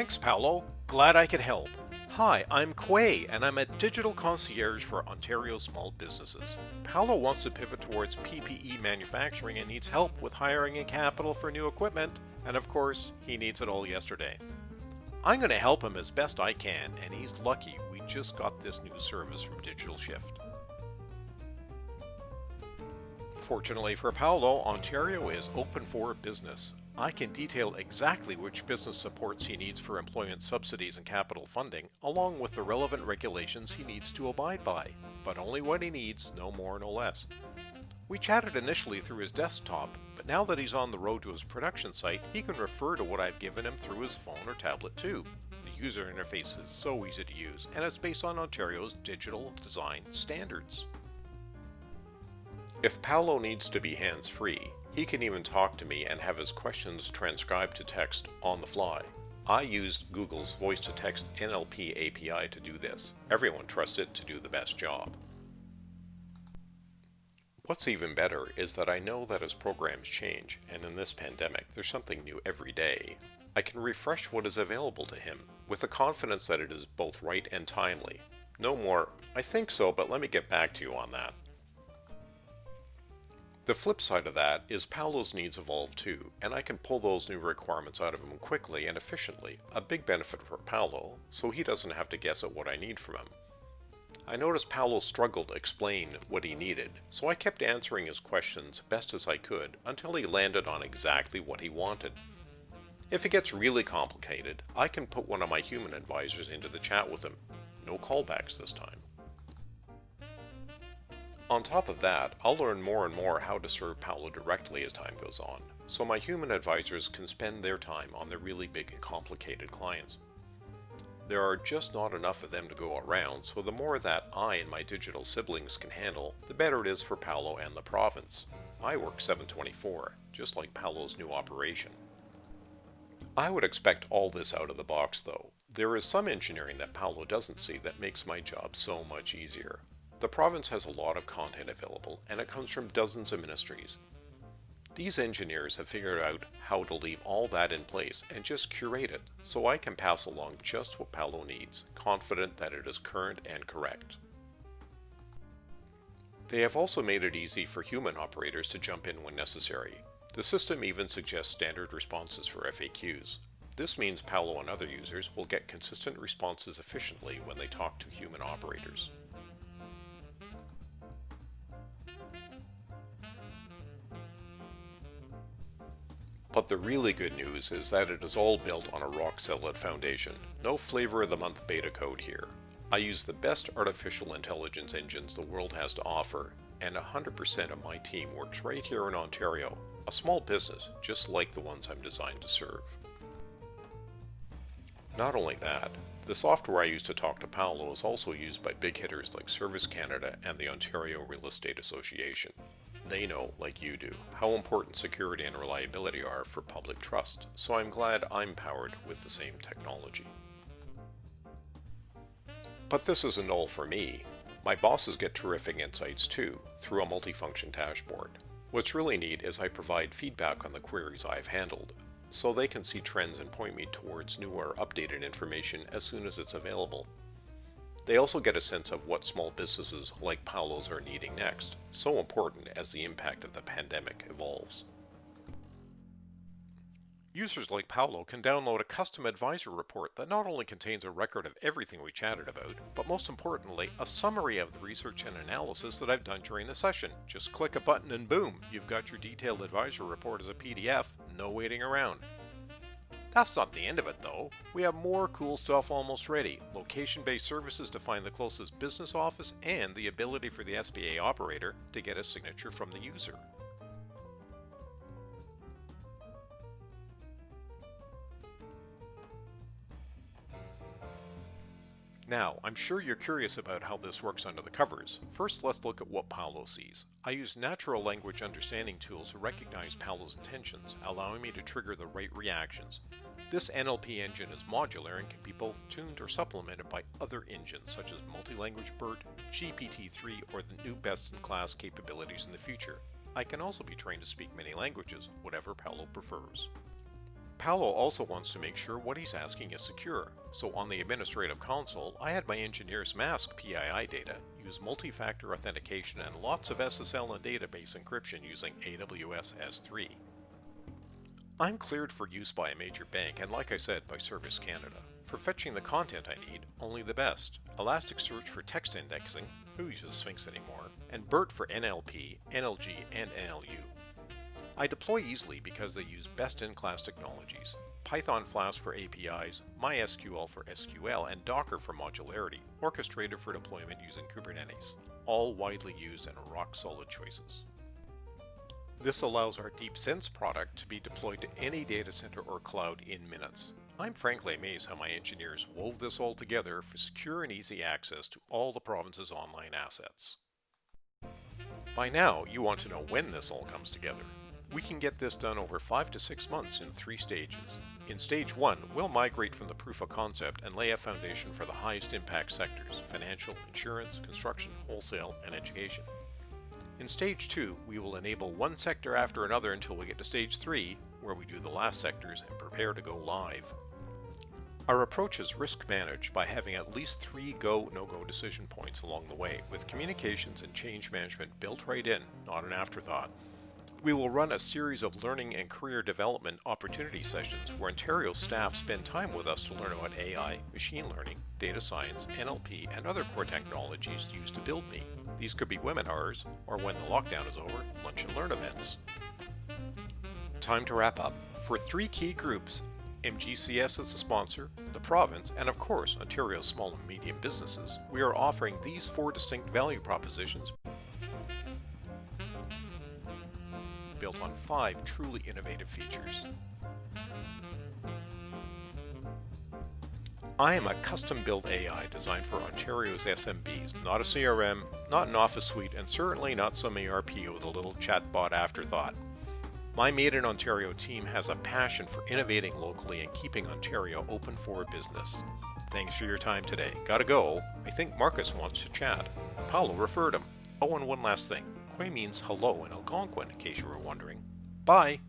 Thanks, Paolo. Glad I could help. Hi, I'm Kwey, and I'm a digital concierge for Ontario small businesses. Paolo wants to pivot towards PPE manufacturing and needs help with hiring and capital for new equipment, and of course, he needs it all yesterday. I'm going to help him as best I can, and he's lucky we just got this new service from Digital Shift. Fortunately for Paolo, Ontario is open for business. I can detail exactly which business supports he needs for employment subsidies and capital funding, along with the relevant regulations he needs to abide by, but only what he needs, no more, no less. We chatted initially through his desktop, but now that he's on the road to his production site, he can refer to what I've given him through his phone or tablet too. The user interface is so easy to use, and it's based on Ontario's digital design standards. If Paolo needs to be hands-free, he can even talk to me and have his questions transcribed to text on the fly. I used Google's voice-to-text NLP API to do this. Everyone trusts it to do the best job. What's even better is that I know that as programs change, and in this pandemic there's something new every day, I can refresh what is available to him with the confidence that it is both right and timely. No more, I think so, but let me get back to you on that. The flip side of that is Paolo's needs evolve too, and I can pull those new requirements out of him quickly and efficiently, a big benefit for Paolo, so he doesn't have to guess at what I need from him. I noticed Paolo struggled to explain what he needed, so I kept answering his questions best as I could until he landed on exactly what he wanted. If it gets really complicated, I can put one of my human advisors into the chat with him. No callbacks this time. On top of that, I'll learn more and more how to serve Paolo directly as time goes on, so my human advisors can spend their time on the really big and complicated clients. There are just not enough of them to go around, so the more that I and my digital siblings can handle, the better it is for Paolo and the province. I work 7/24, just like Paolo's new operation. I would expect all this out of the box though. There is some engineering that Paolo doesn't see that makes my job so much easier. The province has a lot of content available, and it comes from dozens of ministries. These engineers have figured out how to leave all that in place and just curate it, so I can pass along just what Paolo needs, confident that it is current and correct. They have also made it easy for human operators to jump in when necessary. The system even suggests standard responses for FAQs. This means Paolo and other users will get consistent responses efficiently when they talk to human operators. But the really good news is that it is all built on a rock-solid foundation. No flavor of the month beta code here. I use the best artificial intelligence engines the world has to offer, and 100% of my team works right here in Ontario, a small business just like the ones I'm designed to serve. Not only that, the software I use to talk to Paolo is also used by big hitters like Service Canada and the Ontario Real Estate Association. They know, like you do, how important security and reliability are for public trust, so I'm glad I'm powered with the same technology. But this isn't all for me. My bosses get terrific insights too, through a multifunction dashboard. What's really neat is I provide feedback on the queries I've handled, so they can see trends and point me towards new or updated information as soon as it's available. They also get a sense of what small businesses like Paolo's are needing next, so important as the impact of the pandemic evolves. Users like Paolo can download a custom advisor report that not only contains a record of everything we chatted about, but most importantly, a summary of the research and analysis that I've done during the session. Just click a button and boom, you've got your detailed advisor report as a PDF, no waiting around. That's not the end of it though. We have more cool stuff almost ready. Location-based services to find the closest business office and the ability for the SBA operator to get a signature from the user. Now, I'm sure you're curious about how this works under the covers. First, let's look at what Paolo sees. I use natural language understanding tools to recognize Paolo's intentions, allowing me to trigger the right reactions. This NLP engine is modular and can be both tuned or supplemented by other engines such as Multilanguage BERT, GPT-3, or the new best-in-class capabilities in the future. I can also be trained to speak many languages, whatever Paolo prefers. Paolo also wants to make sure what he's asking is secure, so on the administrative console, I had my engineers mask PII data, use multi-factor authentication, and lots of SSL and database encryption using AWS S3. I'm cleared for use by a major bank and, like I said, by Service Canada. For fetching the content I need, only the best. Elasticsearch for text indexing, who uses Sphinx anymore, and BERT for NLP, NLG, and NLU. I deploy easily because they use best-in-class technologies. Python Flask for APIs, MySQL for SQL, and Docker for modularity, orchestrated for deployment using Kubernetes. All widely used and rock-solid choices. This allows our DeepSense product to be deployed to any data center or cloud in minutes. I'm frankly amazed how my engineers wove this all together for secure and easy access to all the province's online assets. By now, you want to know when this all comes together. We can get this done over 5 to 6 months in 3 stages. In stage 1, we'll migrate from the proof of concept and lay a foundation for the highest impact sectors: financial, insurance, construction, wholesale, and education. In stage 2, we will enable one sector after another until we get to stage 3, where we do the last sectors and prepare to go live. Our approach is risk managed by having at least 3 go, no-go decision points along the way, with communications and change management built right in, not an afterthought. We will run a series of learning and career development opportunity sessions where Ontario staff spend time with us to learn about AI, machine learning, data science, NLP, and other core technologies used to build me. These could be webinars, or when the lockdown is over, lunch and learn events. Time to wrap up. For 3 key groups, MGCS as a sponsor, the province, and of course Ontario's small and medium businesses, we are offering these 4 distinct value propositions built on 5 truly innovative features. I am a custom-built AI designed for Ontario's SMBs, not a CRM, not an office suite, and certainly not some ERP with a little chatbot afterthought. My Made in Ontario team has a passion for innovating locally and keeping Ontario open for business. Thanks for your time today. Gotta go. I think Marcus wants to chat. Paolo referred him. Oh, and one last thing. Kwey means hello in Algonquin, in case you were wondering. Bye!